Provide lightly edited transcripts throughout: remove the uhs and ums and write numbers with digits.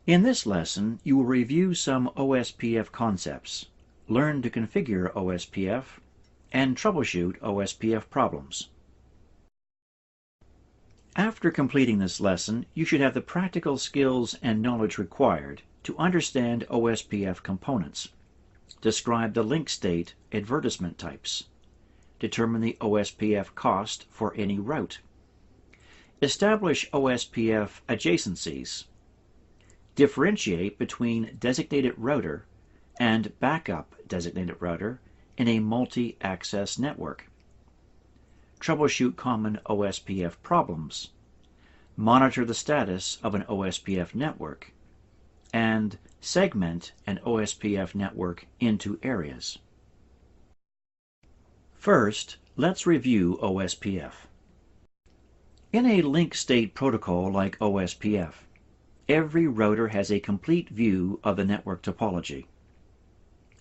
In this lesson, you will review some OSPF concepts, learn to configure OSPF, and troubleshoot OSPF problems. After completing this lesson, you should have the practical skills and knowledge required to understand OSPF components, describe the link state advertisement types, determine the OSPF cost for any route, establish OSPF adjacencies, differentiate between designated router and backup designated router in a multi-access network, troubleshoot common OSPF problems, monitor the status of an OSPF network, and segment an OSPF network into areas. First, let's review OSPF. In a link state protocol like OSPF, every router has a complete view of the network topology.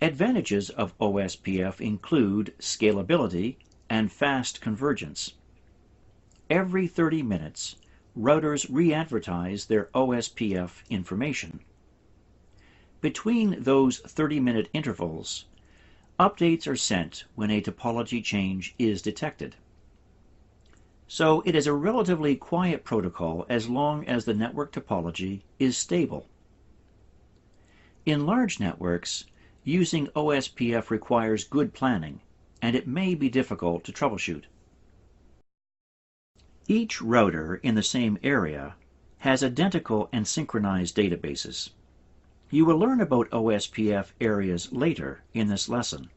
Advantages of OSPF include scalability and fast convergence. Every 30 minutes, routers re-advertise their OSPF information. Between those 30-minute intervals, updates are sent when a topology change is detected. So it is a relatively quiet protocol as long as the network topology is stable. In large networks, using OSPF requires good planning, and it may be difficult to troubleshoot. Each router in the same area has identical and synchronized databases. You will learn about OSPF areas later in this lesson.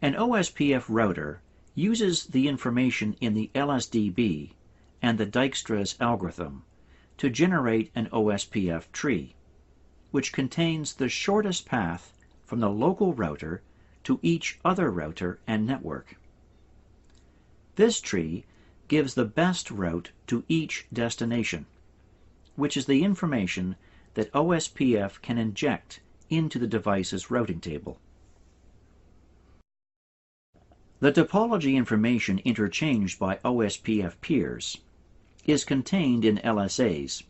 An OSPF router uses the information in the LSDB and the Dijkstra's algorithm to generate an OSPF tree, which contains the shortest path from the local router to each other router and network. This tree gives the best route to each destination, which is the information that OSPF can inject into the device's routing table. The topology information interchanged by OSPF peers is contained in LSAs.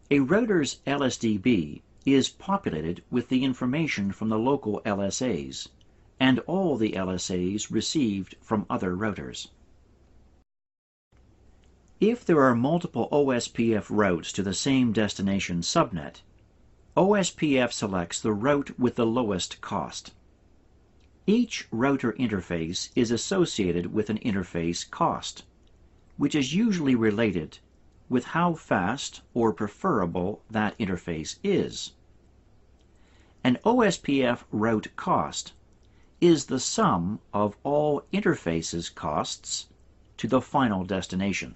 A router's LSDB is populated with the information from the local LSAs and all the LSAs received from other routers. If there are multiple OSPF routes to the same destination subnet, OSPF selects the route with the lowest cost. Each router interface is associated with an interface cost, which is usually related with how fast or preferable that interface is. An OSPF route cost is the sum of all interfaces costs to the final destination.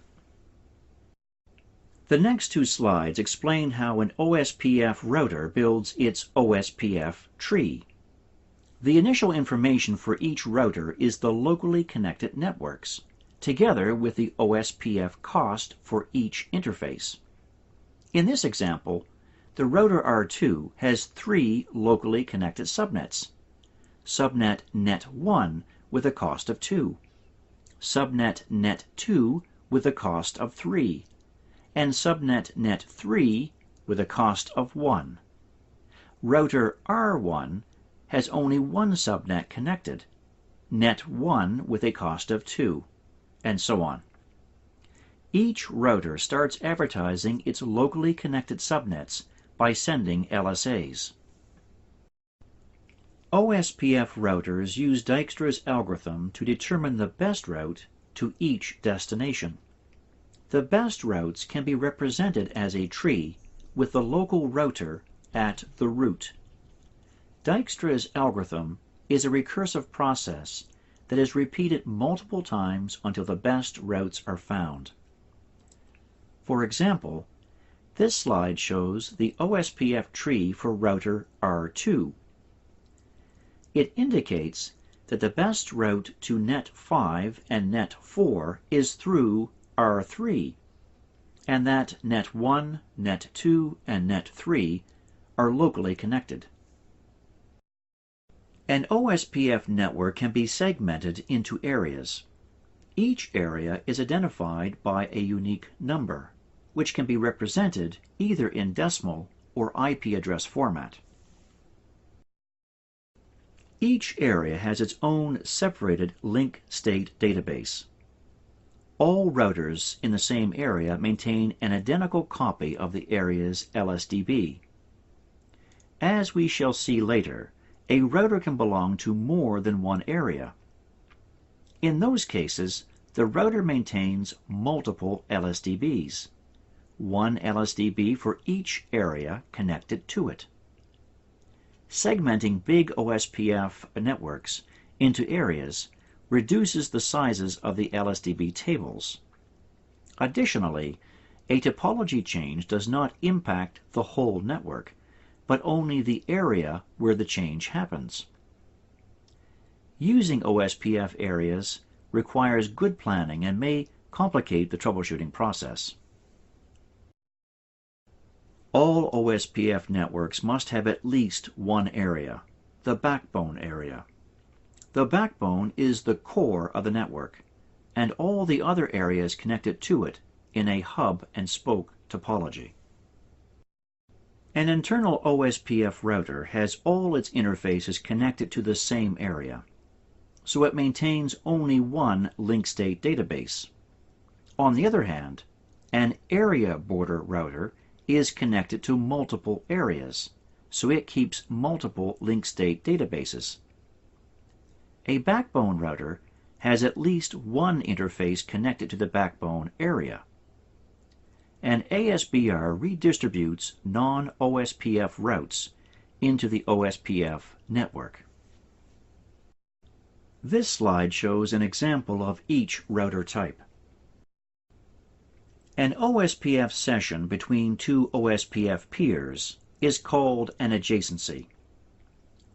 The next two slides explain how an OSPF router builds its OSPF tree. The initial information for each router is the locally connected networks, together with the OSPF cost for each interface. In this example, the router R2 has 3 locally connected subnets. Subnet Net 1 with a cost of 2, Subnet Net 2 with a cost of 3, and Subnet Net 3 with a cost of 1. Router R1 has only one subnet connected, Net 1 with a cost of 2, and so on. Each router starts advertising its locally connected subnets by sending LSAs. OSPF routers use Dijkstra's algorithm to determine the best route to each destination. The best routes can be represented as a tree with the local router at the root. Dijkstra's algorithm is a recursive process that is repeated multiple times until the best routes are found. For example, this slide shows the OSPF tree for router R2. It indicates that the best route to Net 5 and Net 4 is through R3, and that Net 1, Net 2, and Net 3 are locally connected. An OSPF network can be segmented into areas. Each area is identified by a unique number. which can be represented either in decimal or IP address format. Each area has its own separated link state database. All routers in the same area maintain an identical copy of the area's LSDB. As we shall see later, a router can belong to more than one area. In those cases, the router maintains multiple LSDBs, one LSDB for each area connected to it. Segmenting big OSPF networks into areas reduces the sizes of the LSDB tables. Additionally, a topology change does not impact the whole network, but only the area where the change happens. Using OSPF areas requires good planning and may complicate the troubleshooting process. All OSPF networks must have at least one area, the backbone area. The backbone is the core of the network, and all the other areas connected to it in a hub and spoke topology. An internal OSPF router has all its interfaces connected to the same area, so it maintains only one link state database. On the other hand, an area border router is connected to multiple areas, so it keeps multiple link state databases. A backbone router has at least one interface connected to the backbone area. An ASBR redistributes non-OSPF routes into the OSPF network. This slide shows an example of each router type. An OSPF session between two OSPF peers is called an adjacency.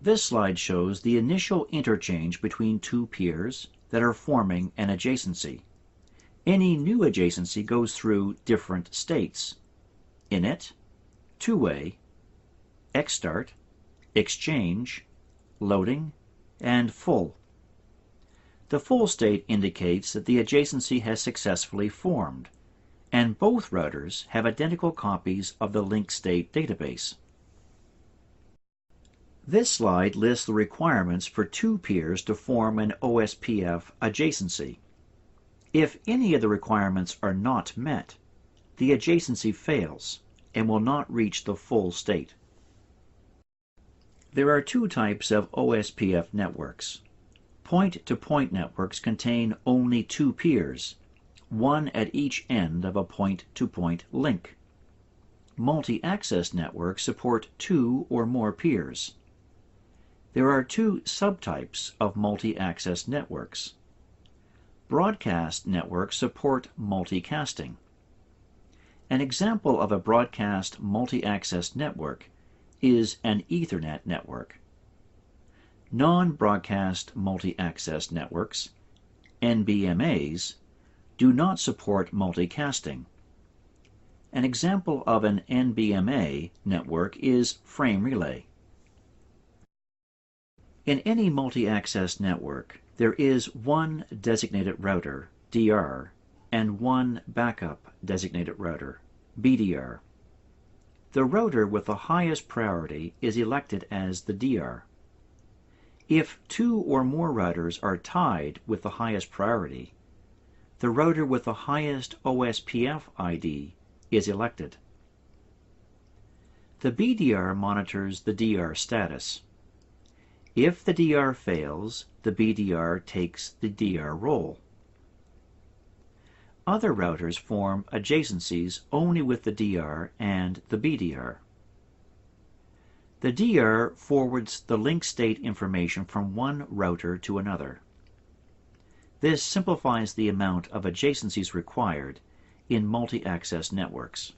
This slide shows the initial interchange between two peers that are forming an adjacency. Any new adjacency goes through different states: init, two-way, xstart, exchange, loading, and full. The full state indicates that the adjacency has successfully formed, and both routers have identical copies of the link state database. This slide lists the requirements for two peers to form an OSPF adjacency. If any of the requirements are not met, the adjacency fails and will not reach the full state. There are two types of OSPF networks. Point-to-point networks contain only two peers, one at each end of a point-to-point link. Multi-access networks support two or more peers. There are two subtypes of multi-access networks. Broadcast networks support multicasting. An example of a broadcast multi-access network is an Ethernet network. Non-broadcast multi-access networks, NBMAs, do not support multicasting. An example of an NBMA network is frame relay. In any multi-access network, there is one designated router, DR, and one backup designated router, BDR. The router with the highest priority is elected as the DR. If two or more routers are tied with the highest priority, the router with the highest OSPF ID is elected. The BDR monitors the DR status. If the DR fails, the BDR takes the DR role. Other routers form adjacencies only with the DR and the BDR. The DR forwards the link state information from one router to another. This simplifies the amount of adjacencies required in multi-access networks.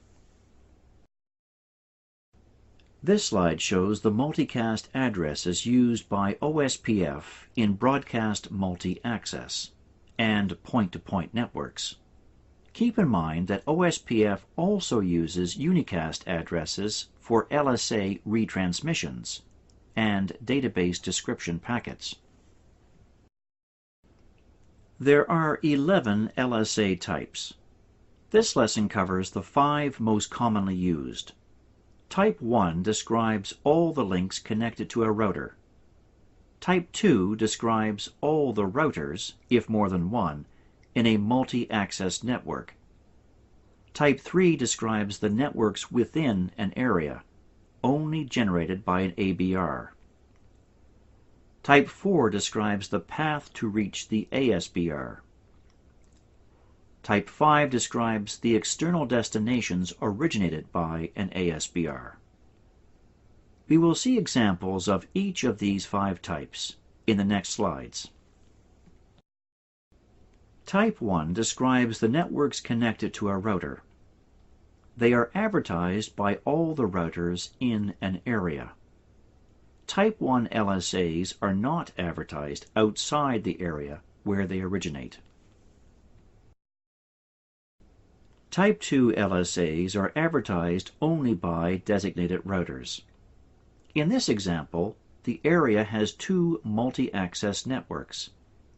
This slide shows the multicast addresses used by OSPF in broadcast multi-access and point-to-point networks. Keep in mind that OSPF also uses unicast addresses for LSA retransmissions and database description packets. There are 11 LSA types. This lesson covers the 5 most commonly used. Type 1 describes all the links connected to a router. Type 2 describes all the routers, if more than one, in a multi-access network. Type 3 describes the networks within an area, only generated by an ABR. Type 4 describes the path to reach the ASBR. Type 5 describes the external destinations originated by an ASBR. We will see examples of each of these 5 types in the next slides. Type 1 describes the networks connected to a router. They are advertised by all the routers in an area. Type 1 LSAs are not advertised outside the area where they originate. Type 2 LSAs are advertised only by designated routers. In this example, the area has 2 multi-access networks,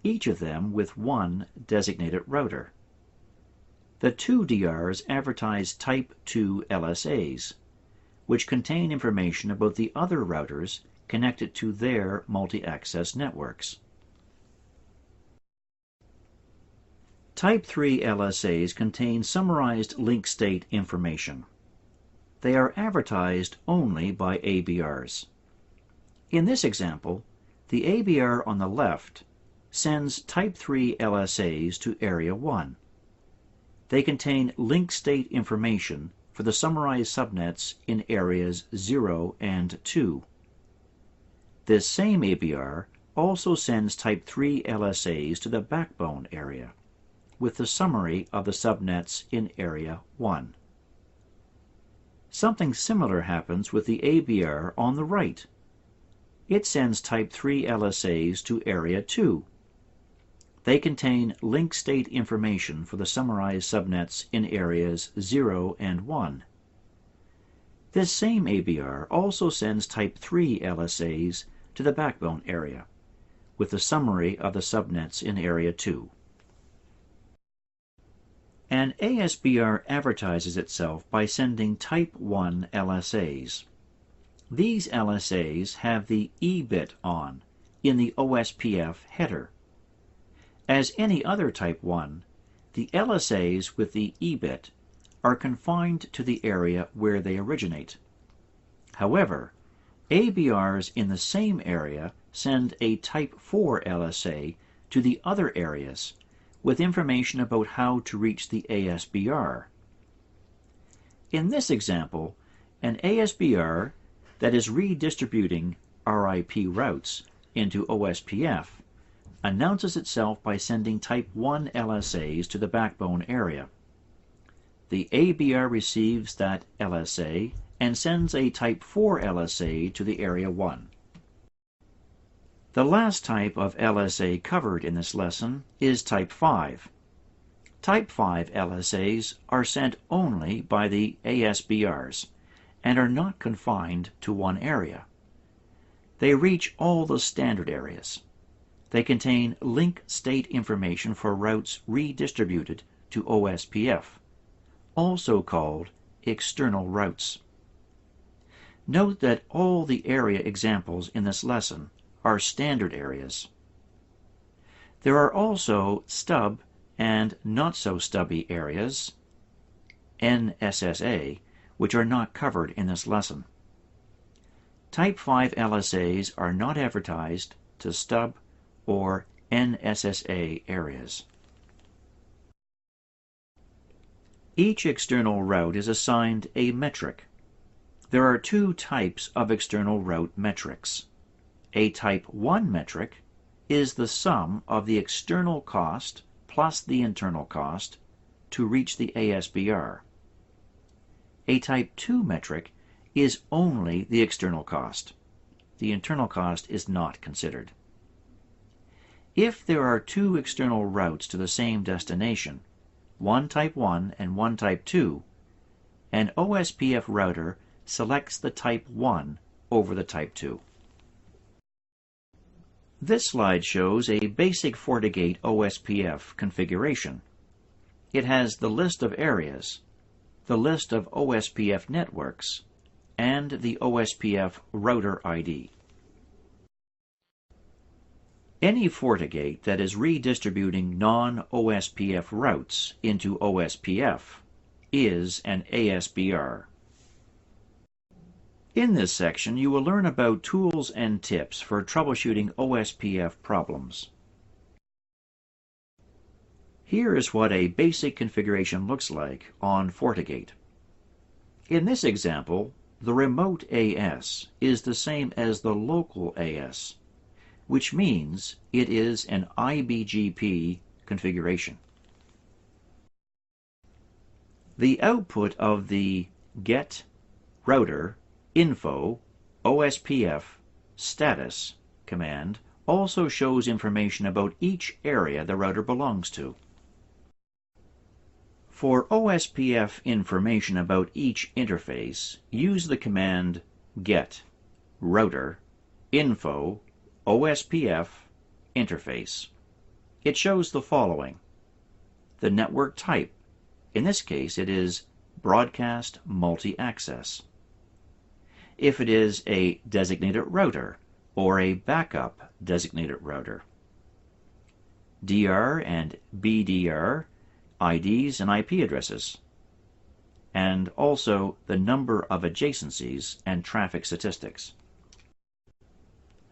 each of them with one designated router. The 2 DRs advertise Type 2 LSAs, which contain information about the other routers connected to their multi-access networks. Type 3 LSAs contain summarized link state information. They are advertised only by ABRs. In this example, the ABR on the left sends Type 3 LSAs to Area 1. They contain link state information for the summarized subnets in areas 0 and 2. This same ABR also sends Type 3 LSAs to the backbone area, with the summary of the subnets in Area 1. Something similar happens with the ABR on the right. It sends Type 3 LSAs to Area 2. They contain link state information for the summarized subnets in areas 0 and 1. This same ABR also sends Type 3 LSAs to the backbone area, with the summary of the subnets in Area 2. An ASBR advertises itself by sending Type 1 LSAs. These LSAs have the E bit on in the Ospf header. As any other Type 1, the LSAs with the E bit are confined to the area where they originate. However, ABRs in the same area send a Type 4 LSA to the other areas with information about how to reach the ASBR. In this example, an ASBR that is redistributing RIP routes into Ospf announces itself by sending Type 1 LSAs to the backbone area. The ABR receives that LSA and sends a Type 4 LSA to the Area 1. The last type of LSA covered in this lesson is Type 5. Type 5 LSAs are sent only by the ASBRs and are not confined to one area. They reach all the standard areas. They contain link state information for routes redistributed to Ospf, also called external routes. Note that all the area examples in this lesson are standard areas. There are also stub and not-so-stubby areas, NSSA, which are not covered in this lesson. Type 5 LSAs are not advertised to stub or NSSA areas. Each external route is assigned a metric. There are 2 types of external route metrics. A Type 1 metric is the sum of the external cost plus the internal cost to reach the ASBR. A Type 2 metric is only the external cost. The internal cost is not considered. If there are 2 external routes to the same destination, one Type 1 and one Type 2, an Ospf router selects the Type 1 over the Type 2. This slide shows a basic FortiGate Ospf configuration. It has the list of areas, the list of OSPF networks, and the OSPF router ID. Any FortiGate that is redistributing non-OSPF routes into OSPF is an ASBR. In this section, you will learn about tools and tips for troubleshooting OSPF problems. Here is what a basic configuration looks like on FortiGate. In this example, the remote AS is the same as the local AS, which means it is an IBGP configuration. The output of the get router info OSPF status command also shows information about each area the router belongs to. For OSPF information about each interface, use the command get router info OSPF interface. It shows the following: the network type. In this case, it is broadcast multi-access. If it is a designated router or a backup designated router. DR and BDR IDs and IP addresses, and also the number of adjacencies and traffic statistics.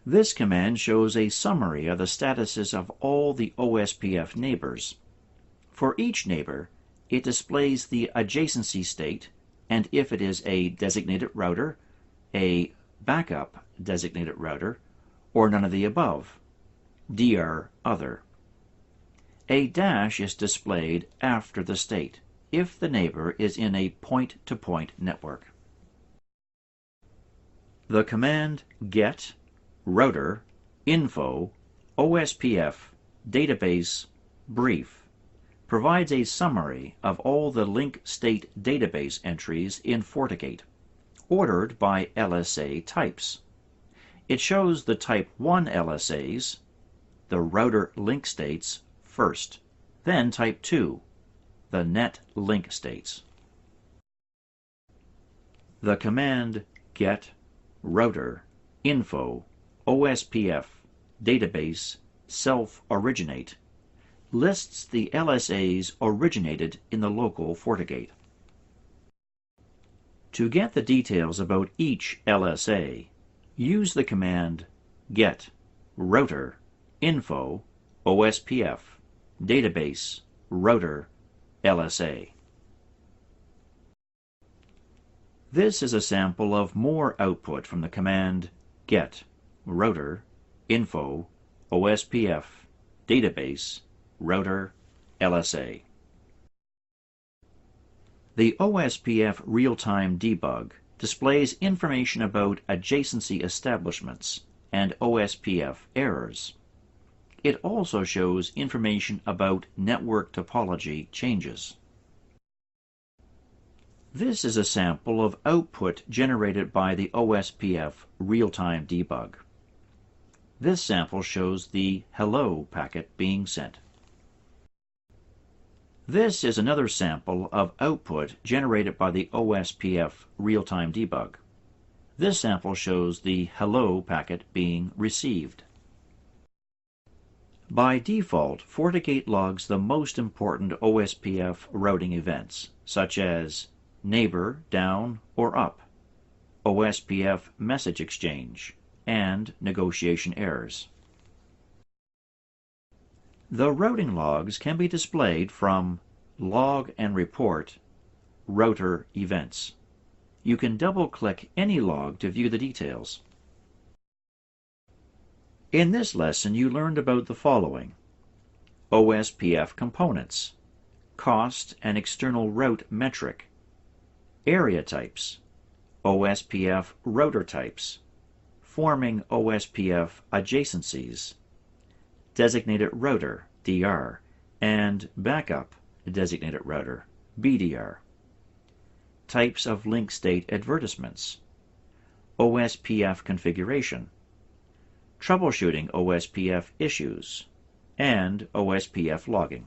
This command shows a summary of the statuses of all the OSPF neighbors. For each neighbor, it displays the adjacency state, and if it is a designated router, a backup designated router, or none of the above, DR other. A dash is displayed after the state if the neighbor is in a point-to-point network. The command get router info OSPF database brief provides a summary of all the link state database entries in FortiGate, ordered by LSA types. It shows the Type 1 LSAs, the router link states, first, then Type 2, the net link states. The command get router info OSPF database self-originate lists the LSAs originated in the local FortiGate. To get the details about each LSA, use the command get router info OSPF database router LSA. This is a sample of more output from the command get router info OSPF database router LSA. The OSPF real-time debug displays information about adjacency establishments and OSPF errors. It also shows information about network topology changes. This is a sample of output generated by the OSPF real-time debug. This sample shows the hello packet being sent. This is another sample of output generated by the OSPF real-time debug. This sample shows the hello packet being received. By default, FortiGate logs the most important OSPF routing events, such as neighbor down or up, OSPF message exchange, and negotiation errors. The routing logs can be displayed from Log and Report Router Events. You can double-click any log to view the details. In this lesson, you learned about the following: OSPF components, cost and external route metric, area types, OSPF router types, forming OSPF adjacencies, designated router, DR, and backup designated router, BDR, types of link state advertisements, OSPF configuration, troubleshooting OSPF issues, and OSPF logging.